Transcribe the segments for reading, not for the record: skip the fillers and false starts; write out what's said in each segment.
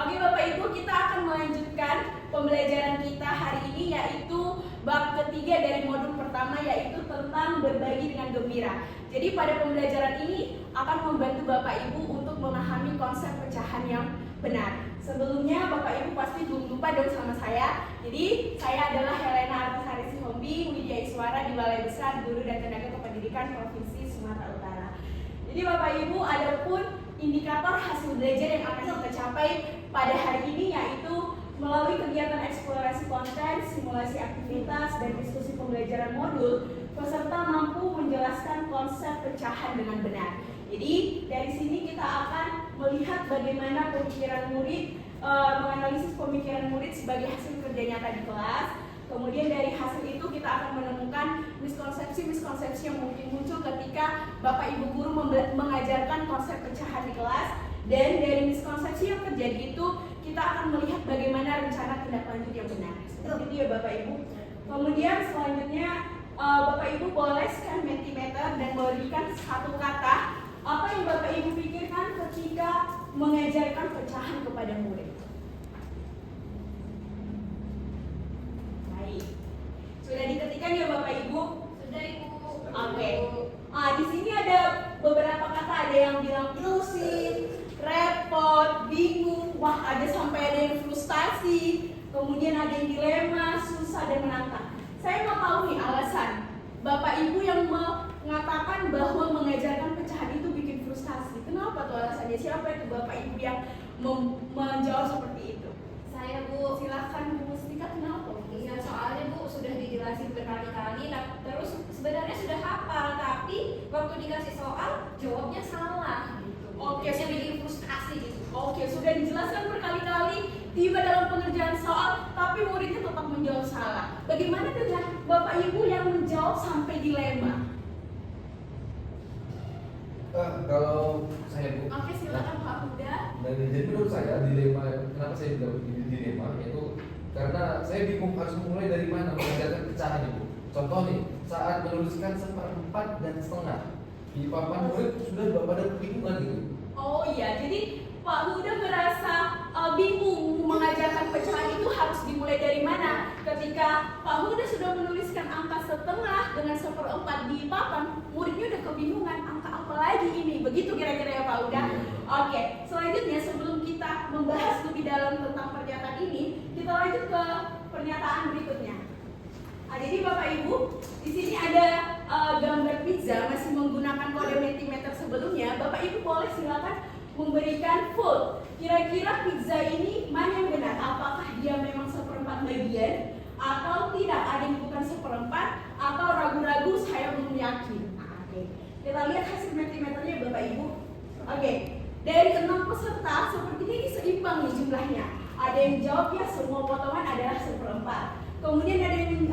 Oke Bapak Ibu, kita akan melanjutkan pembelajaran kita hari ini, yaitu bab ketiga dari modul pertama, yaitu tentang berbagi dengan gembira. Jadi pada pembelajaran ini akan membantu Bapak Ibu untuk memahami konsep pecahan yang benar. Sebelumnya Bapak Ibu pasti belum lupa dong sama saya. Jadi saya adalah Helena Artasari Sihombi, Widya Iswara di Balai Besar Guru dan Tenaga Kependidikan Provinsi Sumatera Utara. Jadi Bapak Ibu, adapun indikator hasil belajar yang akan kita capai pada hari ini, yaitu melalui kegiatan eksplorasi konten, simulasi aktivitas, dan diskusi pembelajaran modul, peserta mampu menjelaskan konsep pecahan dengan benar. Jadi dari sini kita akan melihat bagaimana pemikiran murid, menganalisis pemikiran murid sebagai hasil kerja nyata di kelas. Kemudian dari hasil itu kita akan menemukan miskonsepsi yang mungkin muncul ketika Bapak Ibu guru mengajarkan konsep pecahan di kelas. Dan dari miskonsepsi yang terjadi itu kita akan melihat bagaimana rencana tindak lanjut yang benar. Seperti itu ya Bapak Ibu. Kemudian selanjutnya Bapak Ibu boleh scan Mentimeter dan berikan satu kata apa yang Bapak Ibu pikirkan ketika mengajarkan pecahan kepada murid. Baik. Sudah diketikkan ya Bapak Ibu? Sudah Ibu. Oke. Di sini ada beberapa kata, ada yang bilang pusing, repot, bingung, wah ada sampai ada yang frustasi, kemudian ada yang dilema, susah dan menantang. Saya mau tahu nih alasan Bapak Ibu yang mengatakan bahwa mengajarkan pecahan itu bikin frustasi. Kenapa tuh alasannya? Siapa itu Bapak Ibu yang menjawab seperti itu? Saya Bu. Silakan Bu Mustika, kenapa? Iya, soalnya Bu sudah dijelasin berkali-kali. Nah, terus sebenarnya sudah hafal, tapi waktu dikasih soal jawabnya salah. Gitu. Oke, jadi bikin frustasi gitu. Oke, sudah dijelaskan berkali-kali, tiba dalam pengerjaan soal, tapi muridnya tetap menjawab salah. Bagaimana dengan Bapak Ibu yang menjawab sampai dilema? Kalau saya Bu, Oke, silakan Pak Huda. jadi menurut saya dilema, kenapa saya bilang dilema, yaitu karena saya bingung harus mulai dari mana mengajarkan pecahan Bu. Contoh nih, saat menuliskan 1/4 dan setengah di papan murid sudah pada kebingungan gitu. Oh iya, jadi Pak Huda merasa bingung mengajarkan pecahan itu harus dimulai dari mana. Ketika Pak Huda sudah menuliskan angka setengah dengan 1/4 di papan, muridnya udah kebingungan, angka apa lagi ini? Begitu kira-kira ya Pak Huda? Oke, selanjutnya sebelum kita membahas lebih dalam tentang pernyataan ini, kita lanjut ke pernyataan berikutnya. Jadi Bapak Ibu, di sini ada gambar pizza masih menggunakan kode Mentimeter sebelumnya. Bapak Ibu boleh silakan memberikan full. Kira-kira pizza ini mana yang benar? Apakah dia memang 1/4 bagian atau tidak? Ada yang bukan 1/4 atau ragu-ragu, saya belum yakin. Oke. Kita lihat hasil Mentimeternya Bapak Ibu. Oke. Dari 6 peserta sepertinya ini seimbang nih jumlahnya. Ada yang jawab ya semua potongan adalah 1/4. Kemudian ada yang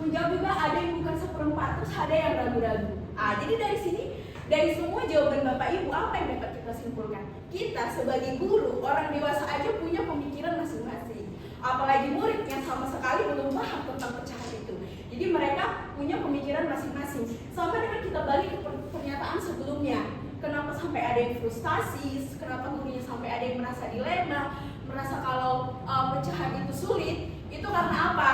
menjawab juga ada yang bukan 1/4, terus ada yang ragu-ragu. Jadi dari sini, dari semua jawaban Bapak Ibu, apa yang dapat kita simpulkan? Kita sebagai guru, orang dewasa aja punya pemikiran masing-masing. Apalagi murid yang sama sekali belum paham tentang pecahan itu. Jadi mereka punya pemikiran masing-masing. Sama dengan kita balik ke pernyataan sebelumnya. Kenapa sampai ada yang frustasi? Kenapa gurunya sampai ada yang merasa dilema? Merasa kalau pecahan itu sulit? Itu karena apa?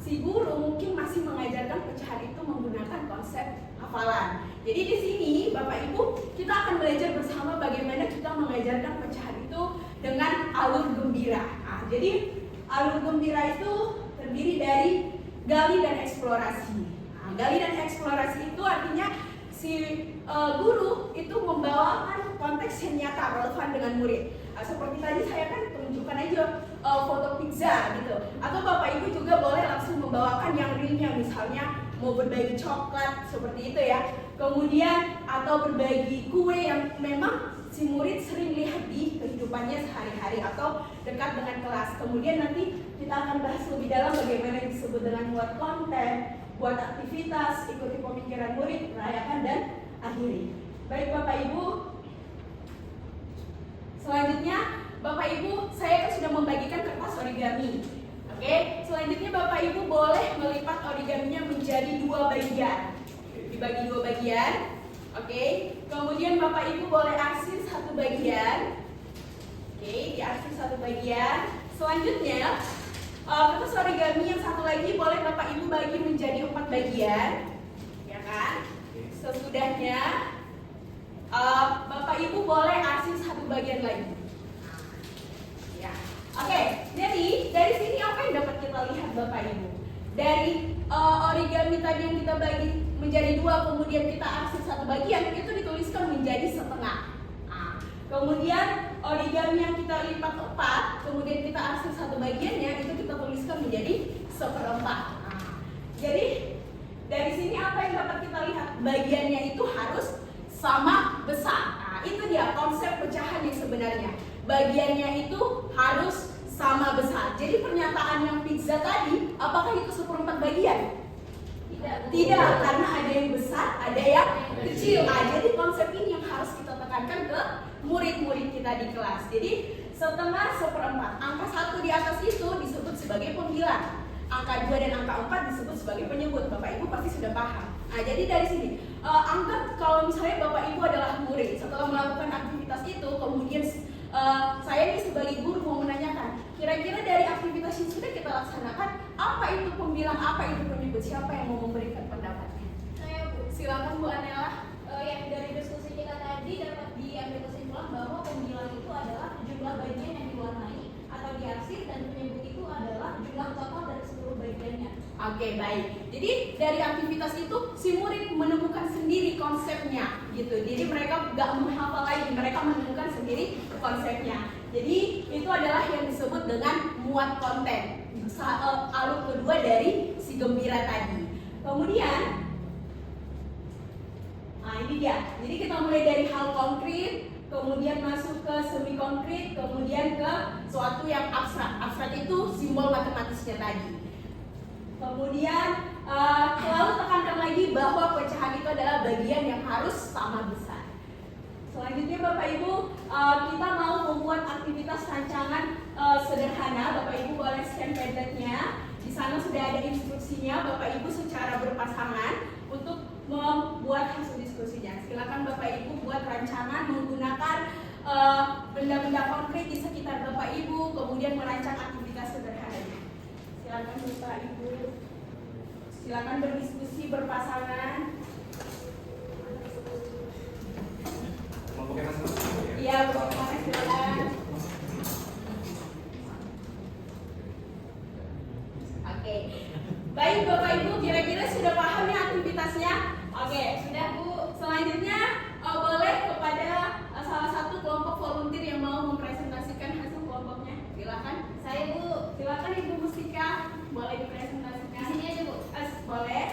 Si guru mungkin masih mengajarkan pecahan itu menggunakan konsep hafalan. Jadi di sini Bapak Ibu, kita akan belajar bersama bagaimana kita mengajarkan pecahan itu dengan alur gembira. Jadi alur gembira itu terdiri dari gali dan eksplorasi. Gali dan eksplorasi itu artinya si guru itu membawakan konteks yang nyata relevan dengan murid. Seperti tadi saya kan tunjukkan aja foto pizza gitu. Atau Bapak Ibu juga boleh langsung membawakan yang realnya, misalnya mau berbagi coklat seperti itu ya. Kemudian atau berbagi kue yang memang si murid sering lihat di kehidupannya sehari-hari atau dekat dengan kelas. Kemudian nanti kita akan bahas lebih dalam bagaimana yang disebut dengan buat konten, buat aktivitas, ikuti pemikiran murid, rayakan dan akhiri. Baik Bapak Ibu, selanjutnya Bapak Ibu, saya kan sudah membagikan kertas origami. Oke, selanjutnya Bapak Ibu boleh melipat origaminya menjadi 2 bagian. Dibagi 2 bagian. Oke, kemudian Bapak Ibu boleh arsir 1 bagian. Oke, diarsip satu bagian. Selanjutnya, kertas origami yang satu lagi boleh Bapak Ibu bagi menjadi 4 bagian, ya kan? Sesudahnya, Bapak Ibu boleh arsip satu bagian lagi. Ya. Oke, jadi dari sini apa yang dapat kita lihat Bapak Ibu? Dari origami tadi yang kita bagi menjadi 2, kemudian kita arsip satu bagian, itu dituliskan menjadi setengah. Kemudian origami yang kita lipat 4, kemudian kita arsip satu bagiannya, itu kita tuliskan menjadi 1/4. Jadi dari sini apa yang dapat kita lihat? Bagiannya itu harus sama besar. Itu dia konsep pecahan yang sebenarnya. Bagiannya itu harus sama besar. Jadi pernyataan yang pizza tadi, apakah itu 1/4 bagian? Tidak, karena ada yang besar, ada yang kecil. Jadi konsep ini yang harus kita tekankan ke murid-murid kita di kelas. Jadi setengah 1/4. Angka 1 di atas itu disebut sebagai pembilang. Angka 2 dan angka 4 disebut sebagai penyebut. Bapak Ibu pasti sudah paham. Jadi dari sini, anggap kalau misalnya Bapak Ibu adalah murid, setelah melakukan aktivitas itu, kemudian saya nih sebagai guru mau menanyakan, kira-kira dari aktivitas yang sudah kita laksanakan, apa itu pembilang, apa itu penyebut, siapa yang mau memberikan pendapatnya? Saya Bu. Silakan Bu Anela. Yang dari diskusi kita tadi dapat diambil kesimpulan bahwa pembilang itu adalah jumlah bagian yang diwarnai atau diarsip, dan penyebut itu adalah jumlah total dari seluruh bagiannya. Oke, baik. Jadi dari aktivitas itu si murid menemukan sendiri konsepnya gitu. Jadi mereka nggak menghafal lagi, mereka menemukan sendiri konsepnya. Jadi itu adalah yang disebut dengan muat konten. Alur kedua dari si gembira tadi. Kemudian, ini dia. Jadi kita mulai dari hal konkret, kemudian masuk ke semi konkret, kemudian ke suatu yang abstrak. Abstrak itu simbol matematisnya tadi. Kemudian selalu tekankan lagi bahwa pecahan itu adalah bagian yang harus sama besar. Selanjutnya Bapak Ibu, kita mau membuat aktivitas rancangan sederhana. Bapak Ibu boleh scan padletnya. Di sana sudah ada instruksinya. Bapak Ibu secara berpasangan untuk membuat hasil diskusinya. Silakan Bapak Ibu buat rancangan menggunakan benda-benda konkret di sekitar Bapak Ibu, kemudian merancang aktivitas sederhananya. Silakan Bapak Ibu. Silakan berdiskusi berpasangan. Mau pakai masker? Iya, berpasangan silakan. Oke. Baik Bapak Ibu, kira-kira sudah paham ya aktivitasnya? Oke, sudah Bu. Selanjutnya boleh kepada salah satu kelompok volunteer yang mau mempresentasikan hasil kelompoknya. Silakan. Saya Bu. Silakan Ibu Mustika, boleh dipresentasikan. Di sini aja Bu. Boleh.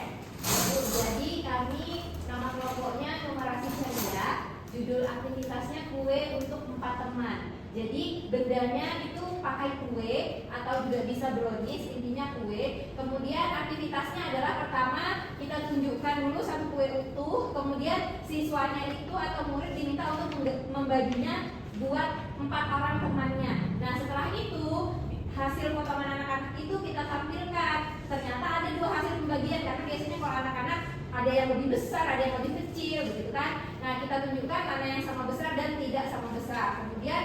Bu, jadi kami nama kelompoknya numerasi ceria. Judul aktivitasnya kue untuk 4 teman. Jadi bendanya itu pakai kue atau juga bisa brownies, intinya kue. Kemudian aktivitasnya adalah pertama kita tunjukkan dulu satu kue utuh, kemudian siswanya itu atau murid diminta untuk membaginya buat 4 orang temannya. Nah setelah itu hasil potongan anak-anak itu kita tampilkan. Ternyata ada 2 hasil pembagian, karena biasanya kalau anak-anak ada yang lebih besar, ada yang lebih kecil, begitu kan? Nah kita tunjukkan mana yang sama besar dan tidak sama besar. Kemudian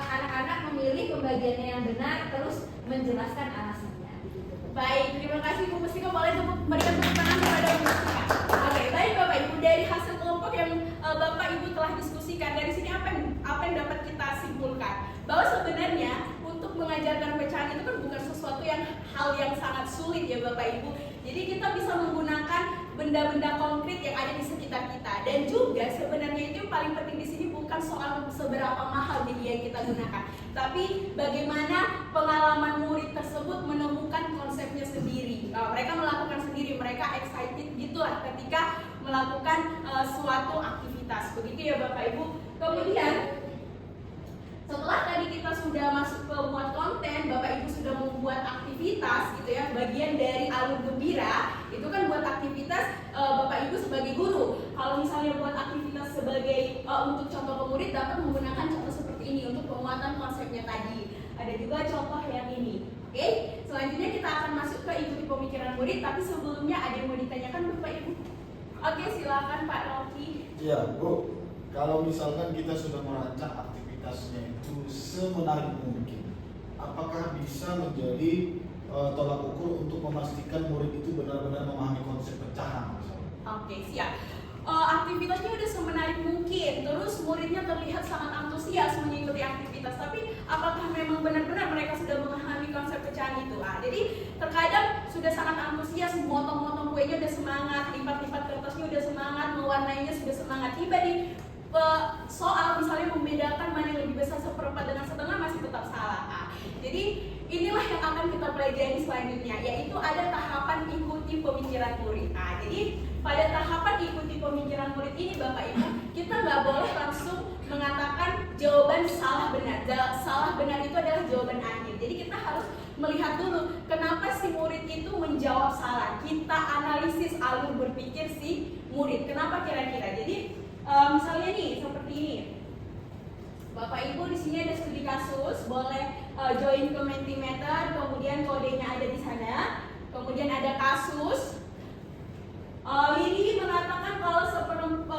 anak-anak memilih pembagiannya yang benar, terus menjelaskan alasannya. Begitu. Baik, terima kasih Bu Mustika. Boleh berikan tepuk tangan kepada Bu Mustika. Oke, baik Bapak Ibu, dari hasil kelompok yang Bapak Ibu telah diskusikan, dari sini apa yang dapat kita simpulkan? Bahwa sebenarnya untuk mengajarkan pecahan itu kan bukan sesuatu yang hal yang sangat sulit ya Bapak Ibu. Jadi kita bisa menggunakan benda-benda konkret yang ada di sekitar kita. Dan juga sebenarnya itu yang paling penting di sini bukan soal seberapa mahal media yang kita gunakan, tapi bagaimana pengalaman murid tersebut menemukan konsepnya sendiri. Mereka melakukan sendiri, mereka excited gitulah ketika melakukan suatu aktivitas. Begitu ya Bapak Ibu. Kemudian setelah tadi kita sudah masuk ke muat konten, Bapak Ibu sudah membuat aktivitas gitu ya, bagian dari alur gembira itu kan buat aktivitas Bapak Ibu sebagai guru. Kalau misalnya buat aktivitas sebagai untuk contoh ke murid, dapat menggunakan contoh seperti ini untuk penguatan konsepnya tadi. Ada juga contoh yang ini. Oke, selanjutnya kita akan masuk ke ikuti pemikiran murid, tapi sebelumnya ada yang mau ditanyakan Bapak Ibu? Oke, silakan Pak Rocky. Iya Bu, kalau misalkan kita sudah merancang aktivitas aktivitasnya itu semenarik mungkin. Apakah bisa menjadi tolak ukur untuk memastikan murid itu benar-benar memahami konsep pecahan? Oke, siap. Aktivitasnya udah semenarik mungkin, terus muridnya terlihat sangat antusias mengikuti aktivitas. Tapi apakah memang benar-benar mereka sudah memahami konsep pecahan itu? Jadi terkadang sudah sangat antusias, motong-motong kuenya udah semangat, lipat-lipat kertasnya udah semangat, mewarnainya sudah semangat. Tiba di soal misalnya membedakan mana yang lebih besar seperempat dengan setengah masih tetap salah. Jadi inilah yang akan kita pelajari selanjutnya, yaitu ada tahapan ikuti pemikiran murid. Jadi pada tahapan ikuti pemikiran murid ini Bapak Ibu, kita nggak boleh langsung mengatakan jawaban salah benar. Salah benar itu adalah jawaban akhir. Jadi kita harus melihat dulu kenapa si murid itu menjawab salah. Kita analisis alur berpikir si murid. Kenapa kira-kira? Jadi misalnya nih seperti ini. Bapak Ibu di sini ada studi kasus, boleh join ke Mentimeter, kemudian kodenya ada di sana. Kemudian ada kasus. Lili mengatakan kalau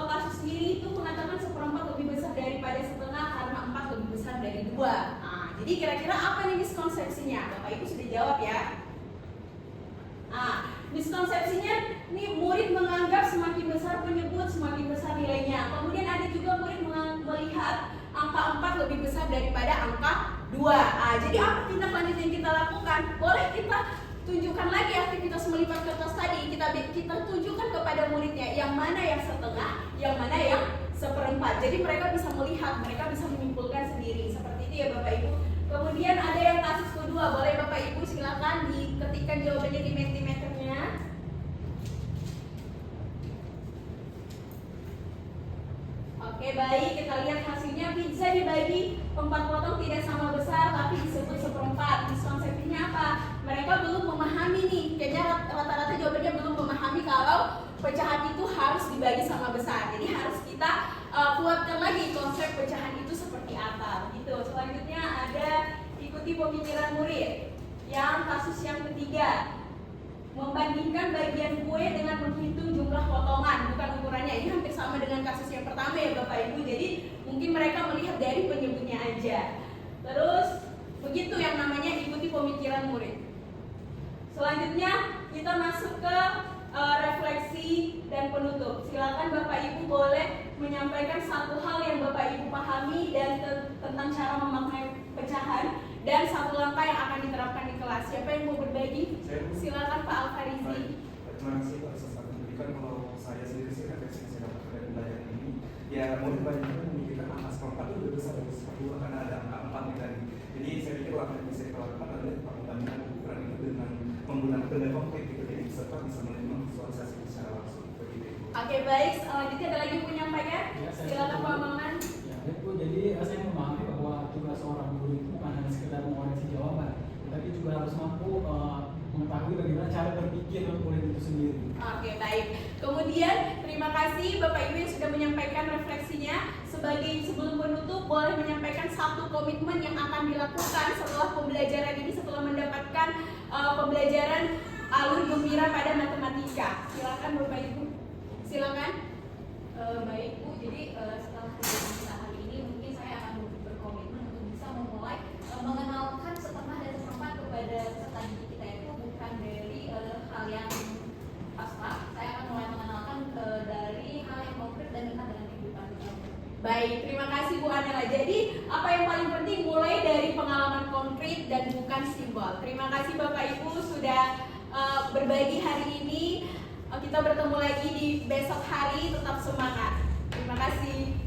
kasus Lili itu mengatakan seperempat lebih besar daripada setengah karena 4 lebih besar dari 2. Jadi kira-kira apa nih miskonsepsinya? Bapak Ibu sudah jawab ya. Miskonsepsinya nih murid menganggap semakin besar penyebut semakin besar nilainya. Kemudian ada juga murid melihat angka 4 lebih besar daripada angka 2. Jadi apa tindak lanjut yang kita lakukan? Boleh kita tunjukkan lagi aktivitas melipat kertas tadi. Kita tunjukkan kepada muridnya yang mana yang setengah, yang mana yang seperempat. Jadi mereka bisa melihat, mereka bisa menyimpulkan sendiri. Seperti itu ya Bapak Ibu. Kemudian ada yang kasus kedua, boleh Bapak Ibu silakan diketikkan jawabannya di Mentimeternya. Oke baik, kita lihat hasilnya. Pizza dibagi 4 potong tidak sama besar tapi disebut seperempat. Miskonsepsinya apa? Mereka belum memahami nih. Kayaknya rata-rata jawabannya belum memahami kalau pecahan itu harus dibagi sama besar. Jadi harus kita kuatkan lagi konsep pecahan itu seperti apa. Gitu. Selanjutnya ada ikuti pemikiran murid. Yang kasus yang ketiga, membandingkan bagian kue dengan menghitung jumlah potongan, bukan ukurannya. Ini hampir sama dengan kasus yang pertama ya Bapak Ibu. Jadi mungkin mereka melihat dari penyebutnya aja. Terus begitu yang namanya ikuti pemikiran murid. Selanjutnya kita masuk ke refleksi dan penutup. Silakan Bapak Ibu boleh menyampaikan satu hal yang Bapak Ibu pahami dan tentang cara memaknai pecahan dan satu langkah yang akan diterapkan di kelas. Siapa yang mau berbagi? Silakan Pak Alfarizi. Terima kasih Pak atas pendidikan. Kalau saya sendiri sih refleksi yang saya dapatkan dari pembelajaran ini, ya murid banyak memikirkan angka seperempat itu lebih besar dari seperti karena ada angka 4 nih tadi. Jadi saya pikir langkah yang bisa dilakukan adalah membandingkan ukuran itu dengan menggunakan benda konkret gitu. Jadi peserta bisa menerima visualisasi secara langsung. Oke baik, selanjutnya ada lagi yang menyampaikan? Ya, Silakan Pak Maman. Ya, Bu, jadi saya memahami bahwa tugas seorang guru itu bukan hanya sekedar mengoreksi jawaban, tapi juga harus mampu mengetahui bagaimana cara berpikir murid itu sendiri. Oke baik. Kemudian terima kasih Bapak Ibu yang sudah menyampaikan refleksinya. Sebelum penutup boleh menyampaikan satu komitmen yang akan dilakukan setelah pembelajaran ini, setelah mendapatkan pembelajaran alur gembira pada matematika. Silakan Bapak Ibu. Silakan. Baik Bu, jadi setelah kegiatan kita hari ini mungkin saya akan berkomitmen untuk bisa memulai mengenalkan setengah dan seperempat kepada peserta didik kita itu bukan dari hal yang abstrak. Saya akan mulai mengenalkan dari hal yang konkret dan dekat dengan kehidupan kita. Baik, terima kasih Bu Anela. Jadi apa yang paling penting mulai dari pengalaman konkret dan bukan simbol. Terima kasih Bapak Ibu sudah berbagi hari ini. Kita bertemu lagi di besok hari, tetap semangat. Terima kasih.